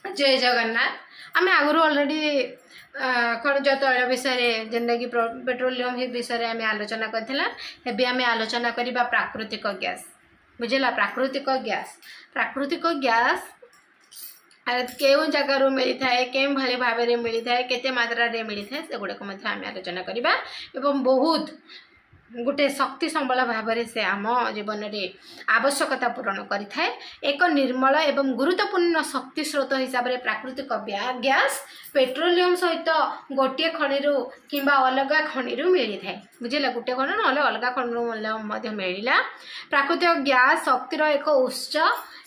जय जगन्नाथ आम आगु ऑलरेडी खनिज तैल विषय जेनटा कि पेट्रोलियम विषय आम आलोचना करथिला हेबे आम आलोचना करबा प्राकृतिक गैस बुझेला प्राकृतिक गैस केउ जगार मिलता है केम भली भाव में मिलता है केते मात्रा रे मिलता है से गुड़ाक आम आलोचना करबा एवं बहुत गोटे शक्ति संबल भाव से आम जीवन में आवश्यकता पूरण करें एक निर्मल एवं गुरुत्वपूर्ण शक्ति स्रोत हिसाब से प्राकृतिक गैस पेट्रोलियम सहित गोटे खनि कि अलग खनि मिली है बुझेगा गोटे खनि ना अलग खनि मिलला प्राकृतिक गैस शक्तिर एक उत्स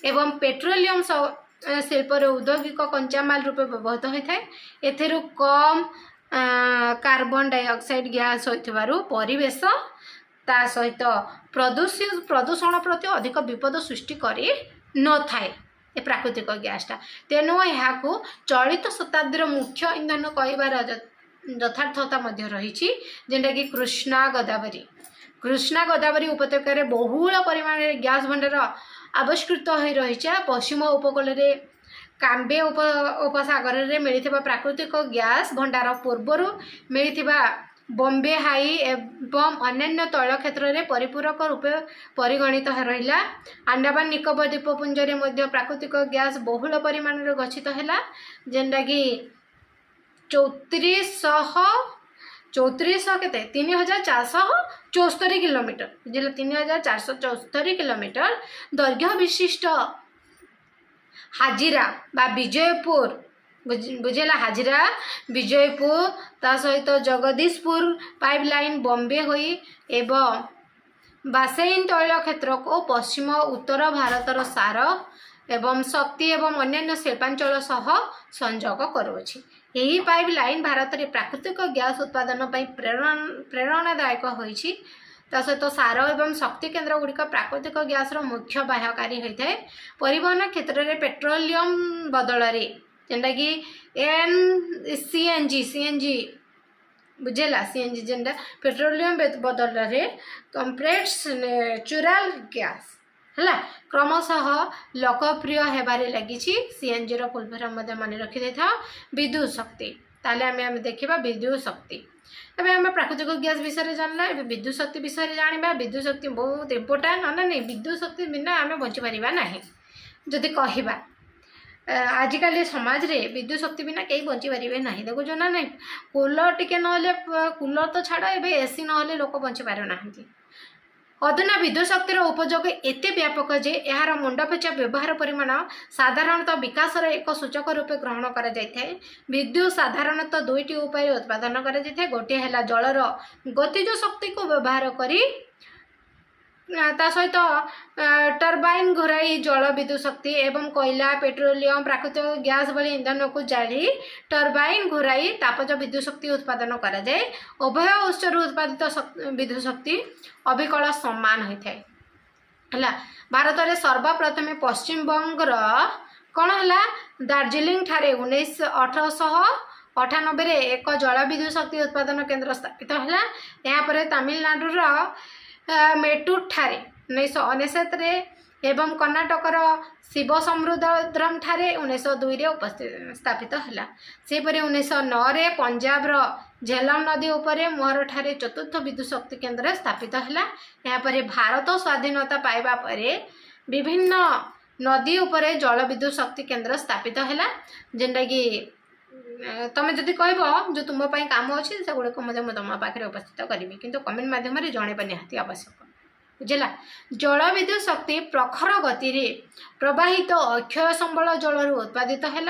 एवं पेट्रोलियम शिल्प औद्योगिक कंचामाल रूपे व्यवहृत होता है एथेरु कम कार्बन डाइऑक्साइड गैस होइथिबारु परिवेश ता सहित प्रदूषण प्रति अधिक विपद सृष्टि करी न थाए ए प्राकृतिक गैसटा तेणु यहाँ चलित शताब्दीर मुख्य इंधन कहबार यथार्थता मध्य रही जेनटा कि कृष्णा गोदावरी उपत्यकार बहुल परिमाण गैस भंडार आविष्कृत हो रही पश्चिम उपकूल काम्बे उपसागर में मिलता प्राकृतिक गैस भंडार पूर्वर मिलता बॉम्बे हाई एवं अन्य तैल क्षेत्र में परिपूरक रूपे परिगणित रहा अंडमान निकोबर द्वीपपुंज में प्राकृतिक गैस बहुल परिमाण में गच्छित है जेनटा कि 3400 के 3474 किलोमीटर बुझे 3474 किलोमीटर दैर्घ्य विशिष्ट हाजिरा बा विजयपुर बुझेला हाजिरा विजयपुर ता सहित जगदीशपुर पाइपलाइन बॉम्बे हुई एवं बासेइन तैल क्षेत्र को पश्चिम उत्तर भारतर सार एवं शक्ति एवं अन्य शिल्पांचल सह संयोग करुछि यही पाइपलाइन भारत में प्राकृतिक गैस उत्पादन प्रेरणादायक होइछि ता सहित सार एवं शक्ति केन्द्र गुड़िक प्राकृतिक गैस मुख्य बाह्यकारी होता है परिवहन क्षेत्र में पेट्रोलियम बदल जेनटा कि सीएनजी बुझेला सीएनजी जेनटा पेट्रोलियम बदल कंप्रेस्ड नेचुरल गैस है क्रमशः लोकप्रिय होबार लगी सीएनजी फुल फॉर्म मन रखी था विद्युत शक्ति ताले आम देखा विद्युत शक्ति एवं आम प्राकृतिक गैस विषय जानला विद्युत शक्ति विषय जाना विद्युत शक्ति बहुत इम्पोर्टाट ना नहीं विद्युत शक्ति बिना आम बचीपर ना जदि कहवा आजिकल समाज रे विद्युत शक्ति बिना कहीं बची पारे ना देखुच ना नहीं कूलर टिके ना कूलर तो छाड़ ए एसी ना लोक बची पार ना अधुना विद्युत शक्तिर उपयोग एते व्यापक जे यार मुंडपिछा व्यवहार परिमाण साधारणतः विकासर एक सूचक रूपे ग्रहण करा जायଥାଏ विद्युत साधारणतः दुईटी उपाय उत्पादन करा जायଥାଏ गोटे है जलर गतिज शक्ति को व्यवहार करी ता सहित टर्बाइन घुराई जल विद्युत शक्ति एवं कोयला पेट्रोलियम प्राकृतिक गैस भली इंधन को जाली टर्बाइन घुराई तापज विद्युत शक्ति उत्पादन करा जाए उभय उत्स उत्पादित विद्युत शक्ति अविकल समान होता है भारत में सर्वप्रथम पश्चिम बंगर कौन है दार्जिलिंग ठारे 1898 एक जल विद्युत शक्ति उत्पादन केन्द्र स्थापित है यहाँ तमिलनाडुर मेटूर ठारे 1999 एवं कर्णाटकर शिव समुद्रम ठारे 1902 उपस्थित स्थापित है सेपरी 1909 पंजाब झेलम नदी उपरे मोहर ठारे चतुर्थ विद्युत शक्ति केन्द्र स्थापित है यहाँ भारत स्वाधीनता पाइबा परे विभिन्न नदी उपरे जल विद्युत शक्ति केन्द्र स्थापित है जेनटा कि तुम्हें जदि कह जो तुम काम अच्छे से गुड़ाक तुम पाखे उपस्थित करी किंतु कमेंट माध्यम जाना निहाती आवश्यक बुझेगा जल विद्युत शक्ति प्रखर गति प्रवाहित अक्षय संबल जल उत्पादित है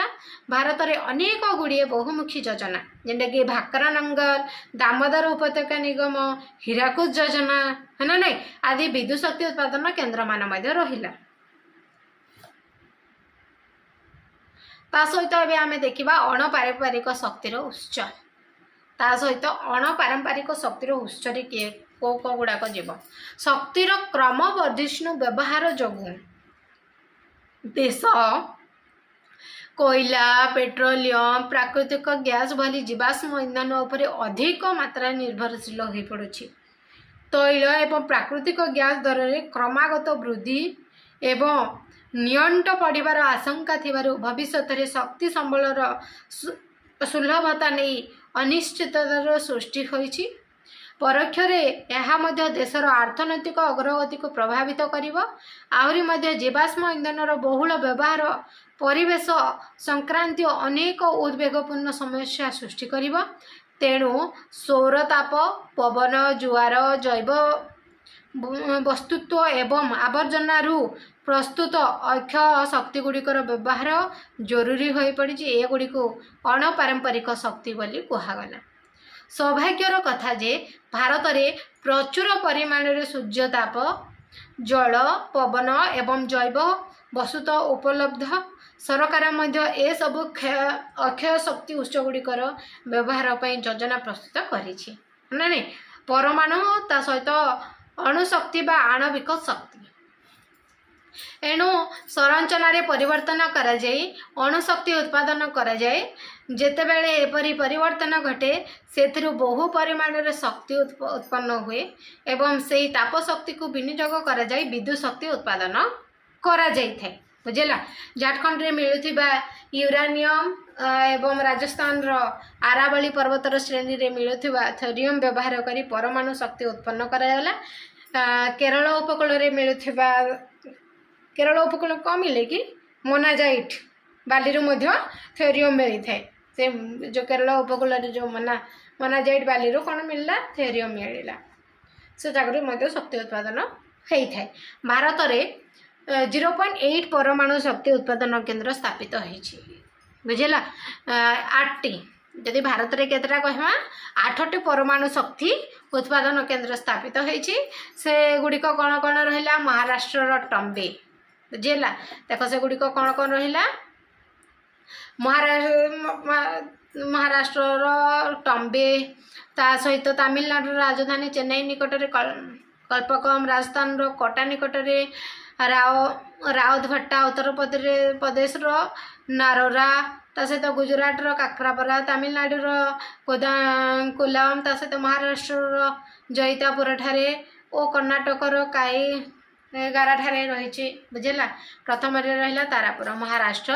भारत में अनेक गुड़िए बहुमुखी योजना जेनटा कि भाकरा नंगल दामोदर उपत्यका निगम हीराकुद योजना है ना नहीं आदि विद्युत शक्ति उत्पादन केन्द्र मान रहा ता सहित एवं आम देखा अणपारंपरिक शक्तिर उत्स ता सहित अणपारंपरिक शक्तिर उत्स किए कौ गुड़ाक जीव शक्तिर क्रम वर्धिष्णु व्यवहार जोगु देश कोयला पेट्रोलियम प्राकृतिक गैस भली जीवाश्म इंधन उपरे अधिक मात्रा निर्भरशील हो पड़ुछि तैल एवं प्राकृतिक गैस दर में क्रमागत वृद्धि एवं ନିଅଣ୍ଟ ପଡ଼ିବାର ଆଶଙ୍କା ଥିବାରୁ ଭବିଷ୍ୟତରେ ଶକ୍ତି ସମ୍ବଳର ସୁଲଭତା ନେଇ ଅନିଶ୍ଚିତତାର ସୃଷ୍ଟି ହୋଇଛି। ପରୋକ୍ଷରେ ଏହା ମଧ୍ୟ ଦେଶର ଅର୍ଥନୈତିକ ଅଗ୍ରଗତିକୁ ପ୍ରଭାବିତ କରିବ। ଆହୁରି ମଧ୍ୟ ଜୀବାଶ୍ମ ଇନ୍ଧନର ବହୁଳ ବ୍ୟବହାର ପରିବେଶ ସଂକ୍ରାନ୍ତୀୟ ଅନେକ ଉଦ୍ବେଗପୂର୍ଣ୍ଣ ସମସ୍ୟା ସୃଷ୍ଟି କରିବ। ତେଣୁ ସୌରତାପ, ପବନ, ଜୁଆର, ଜୈବ ବସ୍ତୁତ୍ୱ ଏବଂ ଆବର୍ଜନାରୁ ପ୍ରସ୍ତୁତ ଅକ୍ଷୟ ଶକ୍ତିଗୁଡ଼ିକର ବ୍ୟବହାର ଜରୁରୀ ହୋଇପଡ଼ିଛି। ଏଗୁଡ଼ିକୁ ଅଣପାରମ୍ପରିକ ଶକ୍ତି ବୋଲି କୁହାଗଲା। ସୌଭାଗ୍ୟର କଥା ଯେ ଭାରତରେ ପ୍ରଚୁର ପରିମାଣରେ ସୂର୍ଯ୍ୟତାପ, ଜଳ, ପବନ ଏବଂ ଜୈବ ବସ୍ତୁତ୍ୱ ଉପଲବ୍ଧ। ସରକାର ମଧ୍ୟ ଏସବୁ ଅକ୍ଷୟ ଶକ୍ତି ଉତ୍ସଗୁଡ଼ିକର ବ୍ୟବହାର ପାଇଁ ଯୋଜନା ପ୍ରସ୍ତୁତ କରିଛି ନା ନାହିଁ। ପରମାଣୁ ତା ସହିତ ଅଣୁଶକ୍ତି ବା ଆଣବିକ ଶକ୍ତି। ଏଣୁ ସଂରଚନାରେ ପରିବର୍ତ୍ତନ କରାଯାଇ ଅଣୁଶକ୍ତି ଉତ୍ପାଦନ କରାଯାଏ। ଯେତେବେଳେ ଏପରି ପରିବର୍ତ୍ତନ ଘଟେ ସେଥିରୁ ବହୁ ପରିମାଣରେ ଶକ୍ତି ଉତ୍ପନ୍ନ ହୁଏ ଏବଂ ସେହି ତାପ ଶକ୍ତିକୁ ବିନିଯୋଗ କରାଯାଇ ବିଦ୍ୟୁତ ଶକ୍ତି ଉତ୍ପାଦନ କରାଯାଇଥାଏ। ବୁଝିଲା। ଝାଡ଼ଖଣ୍ଡରେ ମିଳୁଥିବା ୟୁରାନିୟମ୍ ଏବଂ ରାଜସ୍ଥାନର ଆରାବଳୀ ପର୍ବତର ଶ୍ରେଣୀରେ ମିଳୁଥିବା ଥୋରିୟମ୍ ବ୍ୟବହାର କରି ପରମାଣୁ ଶକ୍ତି ଉତ୍ପନ୍ନ କରାଗଲା। କେରଳ ଉପକୂଳରେ ମିଳୁଥିବା କେରଳ ଉପକୂଳ କ'ଣ ମିଳେ କି ମୋନାଜାଇଟ୍ ବାଲିରୁ ମଧ୍ୟ ଥୋରିୟମ୍ ମିଳିଥାଏ। ସେ ଯେଉଁ କେରଳ ଉପକୂଳରେ ଯେଉଁ ମୋନାଜାଇଟ୍ ବାଲିରୁ କ'ଣ ମିଳିଲା? ଥୋରିୟମ୍ ମିଳିଲା। ସେ ଜାଗାରୁ ମଧ୍ୟ ଶକ୍ତି ଉତ୍ପାଦନ ହୋଇଥାଏ। ଭାରତରେ 0.8 ପରମାଣୁ ଶକ୍ତି ଉତ୍ପାଦନ କେନ୍ଦ୍ର ସ୍ଥାପିତ ହୋଇଛି। ବୁଝିଲା। 8ଟି ଯଦି ଭାରତରେ କେତେଟା କହିବା 8ଟି ପରମାଣୁ ଶକ୍ତି ଉତ୍ପାଦନ କେନ୍ଦ୍ର ସ୍ଥାପିତ ହୋଇଛି। ସେଗୁଡ଼ିକ କ'ଣ କ'ଣ ରହିଲା? ମହାରାଷ୍ଟ୍ରର ଟମ୍ବେ। ବୁଝିଲା। ଦେଖ ସେଗୁଡ଼ିକ କ'ଣ କ'ଣ ରହିଲା? ମହାରାଷ୍ଟ୍ରର ଟମ୍ବେ, ତା ସହିତ ତାମିଲନାଡୁର ରାଜଧାନୀ ଚେନ୍ନାଇ ନିକଟରେ କଳ୍ପକମ୍, ରାଜସ୍ଥାନର କୋଟା ନିକଟରେ ରାଓଦଭଟ୍ଟା, ଉତ୍ତରପ୍ରଦେଶର ନାରୋରା, ତା ସହିତ ଗୁଜରାଟର କାକ୍ରାପରା, ତାମିଲନାଡୁର କୋଦାଙ୍କୁଲମ୍, ତା ସହିତ ମହାରାଷ୍ଟ୍ରର ଜୈତାପୁରଠାରେ ଓ କର୍ଣ୍ଣାଟକର କାଇଗାରାଠାରେ ରହିଛି। ବୁଝିଲା। ପ୍ରଥମରେ ରହିଲା ତାରାପୁର ମହାରାଷ୍ଟ୍ର,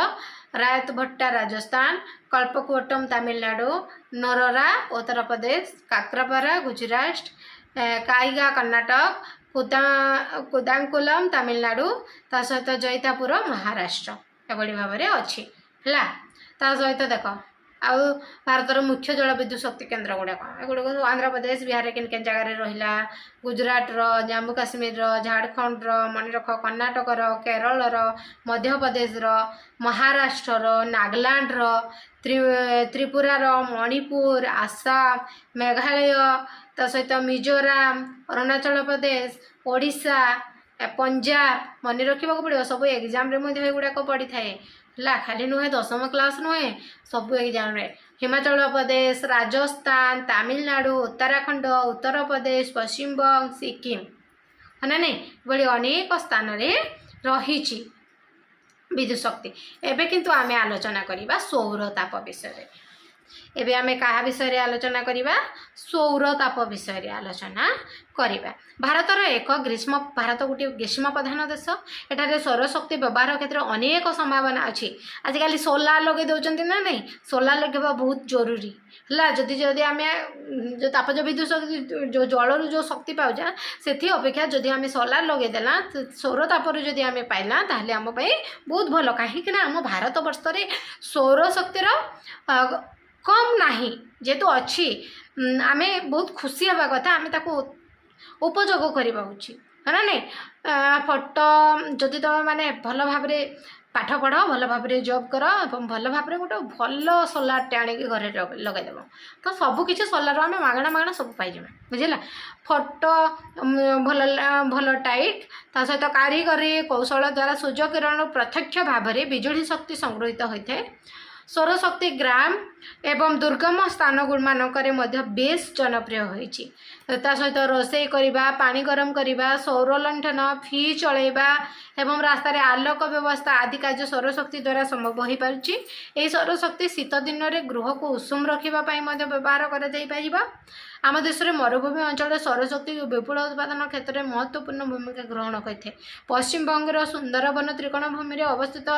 ରାୟତଭଟ୍ଟା ରାଜସ୍ଥାନ, କଳ୍ପକୋଟମ୍ ତାମିଲନାଡୁ, ନରୋରା ଉତ୍ତରପ୍ରଦେଶ, କାକ୍ରାପାରା ଗୁଜରାଟ, କାଇଗା କର୍ଣ୍ଣାଟକ, କୁଦାଙ୍କୁଲମ୍ ତାମିଲନାଡୁ, ତା ସହିତ ଜୈତାପୁର ମହାରାଷ୍ଟ୍ର ଏଭଳି ଭାବରେ ଅଛି। ହେଲା। ତା ସହିତ ଦେଖ ଆଉ ଭାରତର ମୁଖ୍ୟ ଜଳବିଦ୍ୟୁତ ଶକ୍ତି କେନ୍ଦ୍ର ଗୁଡ଼ାକ ଏଗୁଡ଼ିକ ଆନ୍ଧ୍ରପ୍ରଦେଶ, ବିହାର କେନ୍ କେନ୍ ଜାଗାରେ ରହିଲା, ଗୁଜରାଟର, ଜାମ୍ମୁ କାଶ୍ମୀରର, ଝାଡ଼ଖଣ୍ଡର, ମନେ ରଖ କର୍ଣ୍ଣାଟକର, କେରଳର, ମଧ୍ୟପ୍ରଦେଶର, ମହାରାଷ୍ଟ୍ରର, ନାଗାଲାଣ୍ଡର, ତ୍ରିପୁରାର, ମଣିପୁର, ଆସାମ, ମେଘାଳୟ, ତା ସହିତ ମିଜୋରାମ, ଅରୁଣାଚଳ ପ୍ରଦେଶ, ଓଡ଼ିଶା, ପଞ୍ଜାବ। ମନେ ରଖିବାକୁ ପଡ଼ିବ। ସବୁ ଏକ୍ଜାମ୍ରେ ମଧ୍ୟ ଏଗୁଡ଼ାକ ପଡ଼ିଥାଏ। ହେଲା। ଖାଲି ନୁହେଁ 10ମ କ୍ଲାସ୍ ନୁହେଁ, ସବୁ ଏକ୍ଜାମ୍ରେ। ହିମାଚଳ ପ୍ରଦେଶ, ରାଜସ୍ଥାନ, ତାମିଲନାଡୁ, ଉତ୍ତରାଖଣ୍ଡ, ଉତ୍ତରପ୍ରଦେଶ, ପଶ୍ଚିମବଙ୍ଗ, ସିକିମ। ନା ନାହିଁ ଏଭଳି ଅନେକ ସ୍ଥାନରେ ରହିଛି ବିଦ୍ୟୁତ ଶକ୍ତି। ଏବେ କିନ୍ତୁ ଆମେ ଆଲୋଚନା କରିବା ସୌରତାପ ବିଷୟରେ। ଏବେ ଆମେ କାହା ବିଷୟରେ ଆଲୋଚନା କରିବା? ସୌରତାପ ବିଷୟରେ ଆଲୋଚନା କରିବା। ଭାରତ ଗୋଟିଏ ଗ୍ରୀଷ୍ମ ପ୍ରଧାନ ଦେଶ। ଏଠାରେ ସୌରଶକ୍ତି ବ୍ୟବହାର କ୍ଷେତ୍ରରେ ଅନେକ ସମ୍ଭାବନା ଅଛି। ଆଜିକାଲି ସୋଲାର ଲଗାଇ ଦେଉଛନ୍ତି ନା ନାହିଁ? ସୋଲାର ଲଗାଇବା ବହୁତ ଜରୁରୀ। ହେଲା। ଯଦି ଆମେ ଯେଉଁ ତାପଜ ବିଦ୍ୟୁତ ଶକ୍ତି ଯେଉଁ ଜଳରୁ ଯେଉଁ ଶକ୍ତି ପାଉଛେ ସେଥି ଅପେକ୍ଷା ଯଦି ଆମେ ସୋଲାର ଲଗାଇଦେଲା, ସୌରତାପରୁ ଯଦି ଆମେ ପାଇଲା ତାହେଲେ ଆମ ପାଇଁ ବହୁତ ଭଲ। କାହିଁକିନା ଆମ ଭାରତ ବର୍ଷରେ ସୌରଶକ୍ତିର କମ୍ ନାହିଁ, ଯେହେତୁ ଅଛି ଆମେ ବହୁତ ଖୁସି ହେବା କଥା। ଆମେ ତାକୁ ଉପଯୋଗ କରିବା ଉଚିତ। ନା ନାହିଁ? ଫଟୋ ଯଦି ତୁମେ ମାନେ ଭଲ ଭାବରେ ପାଠ ପଢ଼, ଭଲ ଭାବରେ ଜବ୍ କର ଏବଂ ଭଲ ଭାବରେ ଗୋଟେ ଭଲ ସୋଲାରଟେ ଆଣିକି ଘରେ ଲଗାଇଦେବ, ତ ସବୁକିଛି ସୋଲାର ଆମେ ମାଗଣା ସବୁ ପାଇଯିବା। ବୁଝିଲା। ଫଟୋ ଭଲ ଟାଇଟ୍, ତା ସହିତ କାରିଗରୀ କୌଶଳ ଦ୍ୱାରା ସୂର୍ଯ୍ୟ କିରଣରୁ ପ୍ରତ୍ୟକ୍ଷ ଭାବରେ ବିଜୁଳି ଶକ୍ତି ସଂଗୃହୀତ ହୋଇଥାଏ। सौरशक्ति ग्राम एवं दुर्गम स्थान मानकरे मध्य बेस जनप्रिय होइछि ता सहित रोषेई करबा पानी गरम करबा सौर लंठन फी चलैबा एवं रास्ता रे आलोक व्यवस्था आदि कार्य सौरशक्ति द्वारा संभव हो पारुछि। एही सौरशक्ति शीत दिन रे गृह को उषुम रखिबा पई मध्य व्यवहार करा जाई परिबा। आम देश में मरुभूमि अंचल सौरशक्ति विपुल उत्पादन क्षेत्र में महत्वपूर्ण भूमिका ग्रहण करते। पश्चिम बंगर सुंदरबन त्रिकोण भूमि अवस्थित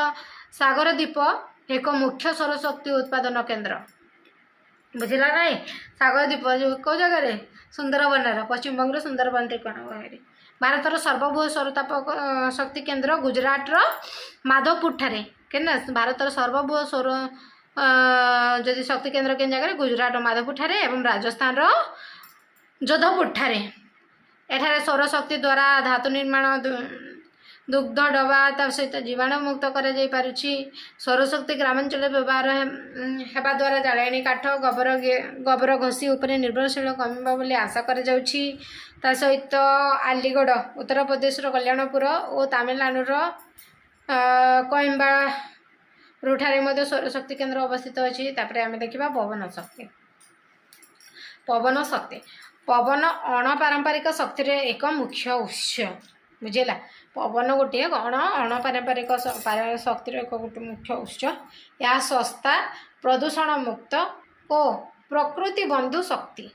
सागर द्वीप एक मुख्य सौरशक्ति उत्पादन केन्द्र बुझला ना। सागर द्वीप कौ जगह सुंदरबन पश्चिम बंग सुंदरबन त्रिकोण भूमि भारतर सर्वबृहत सौरताप शक्ति केन्द्र गुजरात माधवपुर ठारे केना भारतर सर्वबृहत सौर जदि शक्ति केन्द्र के जगह गुजरात माधवपुर ठारे एवं राजस्थान जोधपुर ठारे एठारे सौरशक्ति द्वारा धातु निर्माण दुग्ध डबा ता सहित जीवाणु मुक्त कर सौरशक्ति ग्रामांचल व्यवहार हेबा द्वारा जाळेणी काठ गोबर घोषी उपर निर्भरशील कमिबा बोली आशा कर ता सहित आलीगढ़ उत्तर प्रदेश कल्याणपुर और तमिलनाडुर कोयम्बाटूर ठारे सौरशक्ति केन्द्र अवस्थित अच्छी। आम देखा पवन शक्ति पवन अणपारंपरिक शक्ति एक मुख्य उत्स बुझेगा। पवन गोटे अणपारंपरिक शक्तिर एक गोटे मुख्य उत्स यह सस्ता प्रदूषण मुक्त और प्रकृति बंधु शक्ति।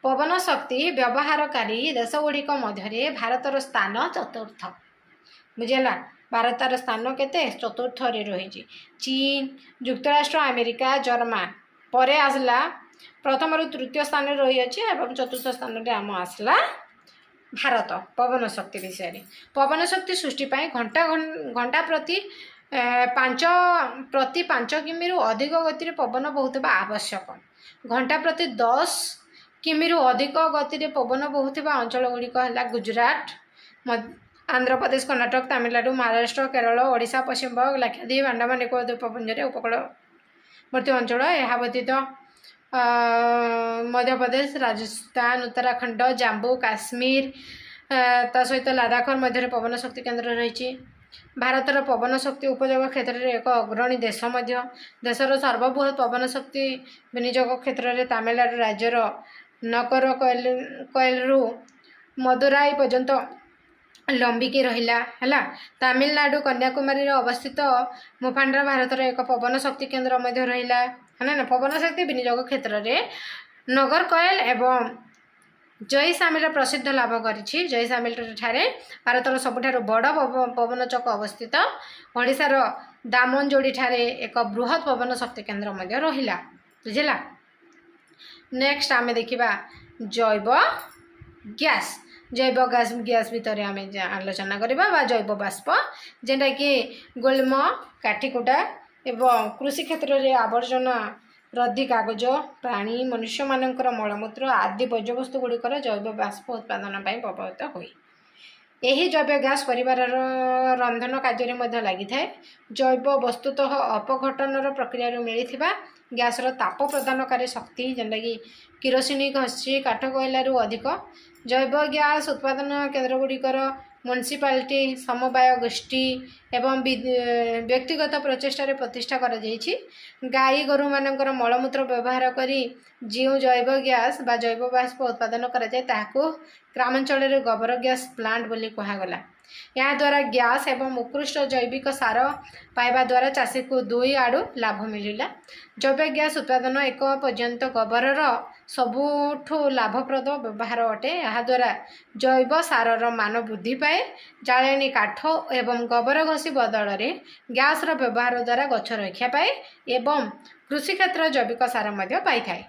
पवन शक्ति व्यवहारकारी देशगुड़िक मध्य भारतर स्थान चतुर्थ बुझेगा। भारतर स्थान केते चतुर्थ रे रही। चीन युक्तराष्ट्र अमेरिका जर्मान परे आसला प्रथम रु तृतीय स्थान रही अच्छे और चतुर्थ स्थान रे आम आसला भारत। पवन शक्ति विषय पवन शक्ति सृष्टि घंटा घंटा प्रति 5 किमी अधिक गति पवन बहुवा आवश्यक। घंटा प्रति 10 किमी अधिक गति पवन बहुवा अंचल गुड़िक है गुजरात आंध्र प्रदेश कर्नाटक तमिलनाडु महाराष्ट्र केरल ओडिशा पश्चिम बंग लक्षद्वीप अंडमान निकोबर द्वीपपुंज उपकूलवर्ती अंचल यह व्यतीत मध्य प्रदेश राजस्थान उत्तराखंड जम्मू काश्मीर ता सहित लद्दाख मध्य पवन शक्ति केन्द्र रही। भारतर पवन शक्ति उपयोग क्षेत्र में एक अग्रणी देश देशर सर्वबृहत पवन शक्ति विनियोग क्षेत्र में तमिलनाडु राज्यर नकर कोयलरू मदुराई पर्यंत लंबिकी रहिला है। तमिलनाडु कन्याकुमारी अवस्थित मुफांड्रा भारतर एक पवन शक्ति केन्द्र मध्य रहिला है ना। पवन शक्ति विनियोग क्षेत्र में नगरकोयल एवं जयसामिल प्रसिद्ध लाभ करिछि। जयसामिल ठारे भारतर सबुठारु बड़ पवन चक अवस्थित ओडिशार दामनजोड़ी ठारे एक बृहत पवन शक्ति केन्द्र मध्य रहिला बुझिला। नेक्स्ट आम देखिबा जैव गैस गैस भितर आम आलोचना करबा बा जैव बाष्प जेटा कि गुल्म काठीकुटा एवं कृषि क्षेत्र में आवर्जना रद्दी कागज प्राणी मनुष्य मानकर मलमूत्र आदि वर्ज्यवस्तु गुड़िकर जैव बाष्प उत्पादन व्यवहृत हुए। यही जैव गैस परिवार रंधन कार्य लगी था। जैव वस्तुतः अपघटन प्रक्रिया मिलता गैसर ताप प्रदानकारी शक्ति जेनटा कि किरोसिनी घसी काठ कोयलू अधिक। जैव गैस उत्पादन केन्द्र गुड़िकर म्युनिसिपालिटी समवाय गोष्ठी एवं व्यक्तिगत प्रचेषा प्रतिष्ठा कर गाई गोरु मानकर मलमूत्र व्यवहार करी जो जैव गैस बा जैव बाष्प उत्पादन कराए ताकू ग्रामांचल गोबर गैस प्लांट बोली कहगला। यहाँ द्वारा गैस एवं उत्कृष्ट जैविक सार पाइबा द्वारा चाषी को दुई आड़ू लाभ मिलला। जैव गैस उत्पादन एक पर्यंत गोबर सबुठू लाभप्रद व्यवहार अटे। यहाँ द्वारा जैव सारर मान वृद्धि पाए। जाळेणी काठ एवं गोबर घसी बदल में गैस व्यवहार द्वारा गछ रक्षा पाए एवं कृषि क्षेत्र जैविक सार पाई थाए।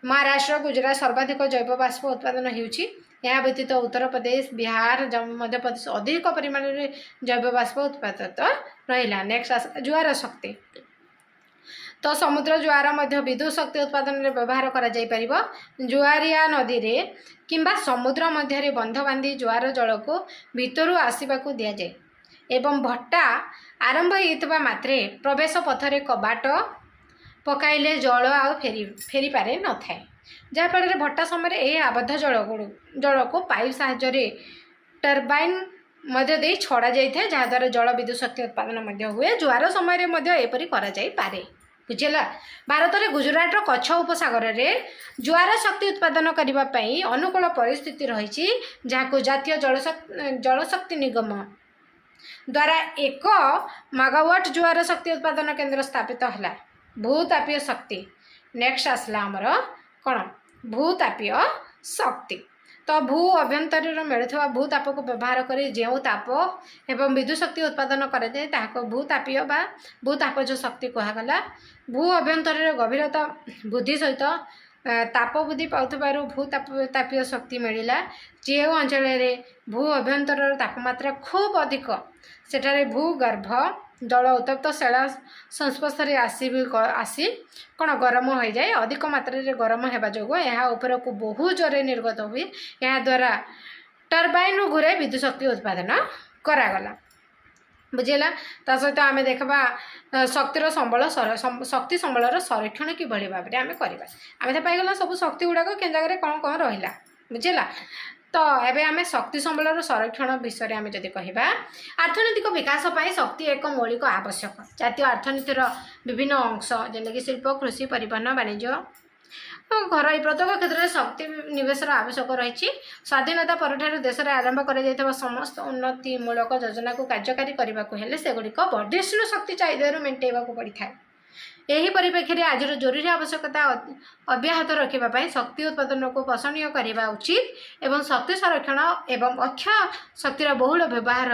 महाराष्ट्र गुजरात सर्वाधिक जैव बाष्प उत्पादन होउछि। यह व्यतीत उत्तर प्रदेश बिहार मध्य प्रदेश अधिक परिमाण में जैव बाष्प उत्पादित रहा। नेक्स्ट जुआर शक्ति तो समुद्र जुआर मध्य विद्युत शक्ति उत्पादन में व्यवहार करा जाई परिबो। जुआरिया नदी रे किंबा समुद्र मध्य बंध बांधी जुआर जल को भितर आसवाक दि जाए एवं भट्टा आरंभ होता मात्रे प्रवेश पथरे कबाट पकाइले जल आ फेरी पारे न थाए। जहाँफल भट्टा समय यह आबद्ध जल को पाइप साहाय्य टर्बाइन मध्य दे छड़ा जाए जहाँद्वारा जल विद्युत शक्ति उत्पादन हुए। जुआर समय एपरी करा जाई पारे। ବୁଝିଲା। ଭାରତରେ ଗୁଜରାଟର କଚ୍ଛ ଉପସାଗରରେ ଜୁଆର ଶକ୍ତି ଉତ୍ପାଦନ କରିବା ପାଇଁ ଅନୁକୂଳ ପରିସ୍ଥିତି ରହିଛି, ଯାହାକୁ ଜାତୀୟ ଜଳଶକ୍ତି ନିଗମ ଦ୍ୱାରା 1 ମେଗାୱାଟ ଜୁଆର ଶକ୍ତି ଉତ୍ପାଦନ କେନ୍ଦ୍ର ସ୍ଥାପିତ ହେଲା। ଭୂତାପୀୟ ଶକ୍ତି ନେକ୍ସଟ ଆସିଲା ଆମର କ'ଣ ଭୂତାପୀୟ ଶକ୍ତି। ତ ଭୂ ଅଭ୍ୟନ୍ତରରେ ମିଳୁଥିବା ଭୂତାପକୁ ବ୍ୟବହାର କରି ଯେଉଁ ତାପ ଏବଂ ବିଦ୍ୟୁତ୍ ଶକ୍ତି ଉତ୍ପାଦନ କରାଯାଏ ତାହାକୁ ଭୂତାପୀୟ ବା ଭୂତାପଜ ଶକ୍ତି କୁହାଗଲା। ଭୂ ଅଭ୍ୟନ୍ତରରେ ଗଭୀରତା ବୃଦ୍ଧି ସହିତ ତାପ ବୃଦ୍ଧି ପାଉଥିବାରୁ ଭୂତାପୀୟ ଶକ୍ତି ମିଳିଲା। ଯେଉଁ ଅଞ୍ଚଳରେ ଭୂ ଅଭ୍ୟନ୍ତରର ତାପମାତ୍ରା ଖୁବ୍ ଅଧିକ ସେଠାରେ ଭୂଗର୍ଭ ଜଳ ଉତ୍ତପ୍ତ ଶିଳା ସଂସ୍ପର୍ଶରେ ଆସି କ'ଣ ଗରମ ହୋଇଯାଏ। ଅଧିକ ମାତ୍ରାରେ ଗରମ ହେବା ଯୋଗୁଁ ଏହା ଉପରକୁ ବହୁ ଜୋରରେ ନିର୍ଗତ ହୁଏ। ଏହାଦ୍ୱାରା ଟର୍ବାଇନ୍ରୁ ଘୂରେ ବିଦ୍ୟୁତ୍ ଶକ୍ତି ଉତ୍ପାଦନ କରାଗଲା। ବୁଝିଲା। ତା ସହିତ ଆମେ ଦେଖିବା ଶକ୍ତିର ସମ୍ବଳ ଶକ୍ତି ସମ୍ବଳର ସଂରକ୍ଷଣ କିଭଳି ଭାବରେ ଆମେ କରିବା। ଆମେ ତ ପାଇଗଲା ସବୁ ଶକ୍ତି ଗୁଡ଼ାକ କେଉଁ ଜାଗାରେ କ'ଣ କ'ଣ ରହିଲା। ବୁଝିଲା। ତ ଏବେ ଆମେ ଶକ୍ତି ସମ୍ବଳର ସଂରକ୍ଷଣ ବିଷୟରେ ଆମେ ଯଦି କହିବା, ଅର୍ଥନୈତିକ ବିକାଶ ପାଇଁ ଶକ୍ତି ଏକ ମୌଳିକ ଆବଶ୍ୟକ। ଜାତୀୟ ଅର୍ଥନୀତିର ବିଭିନ୍ନ ଅଂଶ ଯେମିତିକି ଶିଳ୍ପ, କୃଷି, ପରିବହନ, ବାଣିଜ୍ୟ, ଘରୋଇ ପ୍ରତ୍ୟେକ କ୍ଷେତ୍ରରେ ଶକ୍ତି ନିବେଶର ଆବଶ୍ୟକ ରହିଛି। ସ୍ୱାଧୀନତା ପରଠାରୁ ଦେଶରେ ଆରମ୍ଭ କରାଯାଇଥିବା ସମସ୍ତ ଉନ୍ନତିମୂଳକ ଯୋଜନାକୁ କାର୍ଯ୍ୟକାରୀ କରିବାକୁ ହେଲେ ସେଗୁଡ଼ିକ ବର୍ଦ୍ଧିଷ୍ଣୁ ଶକ୍ତି ଚାହିଦାରୁ ମେଣ୍ଟାଇବାକୁ ପଡ଼ିଥାଏ। ଏହି ପରିପ୍ରେକ୍ଷୀରେ ଆଜିର ଜରୁରୀ ଆବଶ୍ୟକତା ଅବ୍ୟାହତ ରଖିବା ପାଇଁ ଶକ୍ତି ଉତ୍ପାଦନକୁ ପୋଷଣୀୟ କରିବା ଉଚିତ ଏବଂ ଶକ୍ତି ସଂରକ୍ଷଣ ଏବଂ ଅକ୍ଷୟ ଶକ୍ତିର ବହୁଳ ବ୍ୟବହାର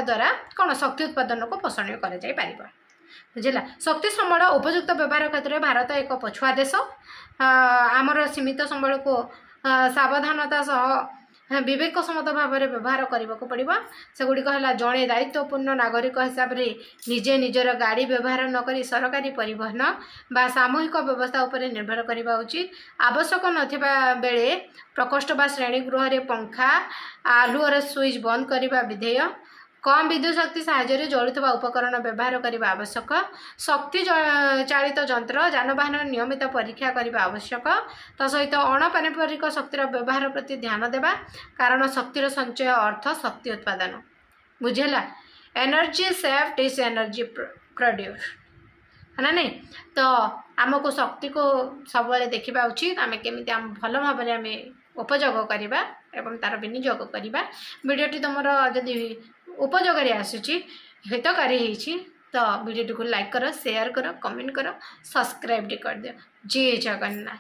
ଦ୍ୱାରା କ'ଣ ଶକ୍ତି ଉତ୍ପାଦନକୁ ପୋଷଣୀୟ କରାଯାଇପାରିବ। ବୁଝିଲା। ଶକ୍ତି ସମ୍ବଳ ଉପଯୁକ୍ତ ବ୍ୟବହାର କ୍ଷେତ୍ରରେ ଭାରତ ଏକ ପଛୁଆ ଦେଶ। ଆମର ସୀମିତ ସମ୍ବଳକୁ ସାବଧାନତା ସହ ବିବେକ ସମ୍ମତ ଭାବରେ ବ୍ୟବହାର କରିବାକୁ ପଡ଼ିବ। ସେଗୁଡ଼ିକ ହେଲା ଜଣେ ଦାୟିତ୍ୱପୂର୍ଣ୍ଣ ନାଗରିକ ହିସାବରେ ନିଜେ ନିଜର ଗାଡ଼ି ବ୍ୟବହାର ନ କରି ସରକାରୀ ପରିବହନ ବା ସାମୂହିକ ବ୍ୟବସ୍ଥା ଉପରେ ନିର୍ଭର କରିବା ଉଚିତ। ଆବଶ୍ୟକ ନଥିବା ବେଳେ ପ୍ରକୋଷ୍ଠ ବା ଶ୍ରେଣୀ ଗୃହରେ ପଙ୍ଖା ଆଲୁଅର ସୁଇଚ୍ ବନ୍ଦ କରିବା ବିଧେୟ। କମ୍ ବିଦ୍ୟୁତ୍ ଶକ୍ତି ସାହାଯ୍ୟରେ ଜଳୁଥିବା ଉପକରଣ ବ୍ୟବହାର କରିବା ଆବଶ୍ୟକ। ଶକ୍ତି ଚାଳିତ ଯନ୍ତ୍ର ଯାନବାହନର ନିୟମିତ ପରୀକ୍ଷା କରିବା ଆବଶ୍ୟକ। ତା ସହିତ ଅଣପାରମ୍ପରିକ ଶକ୍ତିର ବ୍ୟବହାର ପ୍ରତି ଧ୍ୟାନ ଦେବା, କାରଣ ଶକ୍ତିର ସଞ୍ଚୟ ଅର୍ଥ ଶକ୍ତି ଉତ୍ପାଦନ। ବୁଝିଲା। Energy saved is energy produced ନା ନାହିଁ। ତ ଆମକୁ ଶକ୍ତିକୁ ସବୁବେଳେ ଦେଖିବା ଉଚିତ, ଆମେ କେମିତି ଭଲ ଭାବରେ ଆମେ ଉପଯୋଗ କରିବା ଏବଂ ତା'ର ବିନିଯୋଗ କରିବା। ଭିଡ଼ିଓଟି ତୁମର ଯଦି ଉପଯୋଗରେ ଆସୁଛି, ହିତକାରୀ ହେଇଛି, ତ ଭିଡ଼ିଓଟିକୁ ଲାଇକ୍ କର, ସେୟାର କର, କମେଣ୍ଟ କର, ସବସ୍କ୍ରାଇବ୍ କରିଦିଅ। ଜୟ ଜଗନ୍ନାଥ।